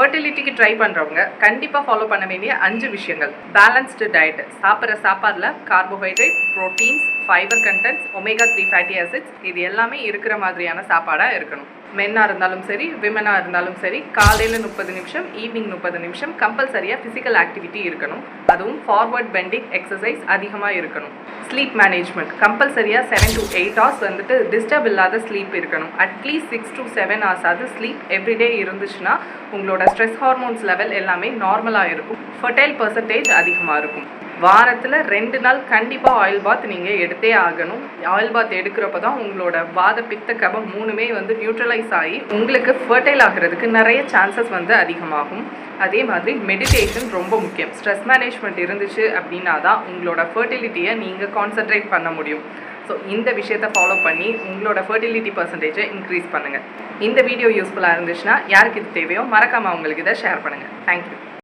ஃபர்டிலிட்டிக்கு try பண்ணுறவங்க கண்டிப்பாக follow பண்ண வேண்டிய 5 விஷயங்கள். பேலன்ஸ்டு டயட், சாப்பிட்ற சாப்பாடில் carbohydrate, proteins, fibre contents, omega-3 fatty acids இது எல்லாமே இருக்கிற மாதிரியான சாப்பாடாக இருக்கணும். மென்னாக இருந்தாலும் சரி, விமனாக இருந்தாலும் சரி, காலையில் 30 நிமிஷம், ஈவினிங் 30 நிமிஷம் கம்பல்சரியாக ஃபிசிக்கல் ஆக்டிவிட்டி இருக்கணும். அதுவும் ஃபார்வர்ட் பெண்டிங் எக்ஸசைஸ் அதிகமாக இருக்கணும். ஸ்லீப் மேனேஜ்மெண்ட் கம்பல்சரியாக 7 to 8 ஹவர்ஸ் வந்துட்டு டிஸ்டர்ப் இல்லாத ஸ்லீப் இருக்கணும். அட்லீஸ்ட் 6 to 7 ஹவர்ஸ் அது ஸ்லீப் எவ்ரிடே இருந்துச்சுன்னா உங்களோட ஸ்ட்ரெஸ் ஹார்மோன்ஸ் லெவல் எல்லாமே நார்மலாக இருக்கும். ஃபர்டைல் பர்சன்டேஜ் அதிகமாக இருக்கும். வாரத்தில் 2 நாள் கண்டிப்பாக ஆயில் பாத் நீங்கள் எடுத்தே ஆகணும். ஆயில் பாத் எடுக்கிறப்ப தான் உங்களோட வாத பித்த கபம் 3மே வந்து நியூட்ரலைஸ் ஆகி உங்களுக்கு ஃபர்டைல் ஆகிறதுக்கு நிறைய சான்சஸ் வந்து அதிகமாகும். அதே மாதிரி மெடிடேஷன் ரொம்ப முக்கியம். ஸ்ட்ரெஸ் மேனேஜ்மெண்ட் இருந்துச்சு அப்படின்னா தான் உங்களோட ஃபர்டிலிட்டியை நீங்கள் கான்சென்ட்ரேட் பண்ண முடியும். ஸோ இந்த விஷயத்தை ஃபாலோ பண்ணி உங்களோட ஃபர்டிலிட்டி பர்சன்டேஜை இன்க்ரீஸ் பண்ணுங்கள். இந்த வீடியோ யூஸ்ஃபுல்லாக இருந்துச்சுன்னா யாருக்கு இது தேவையோ மறக்காமல் அவங்களுக்கு இதை ஷேர் பண்ணுங்கள். தேங்க்யூ.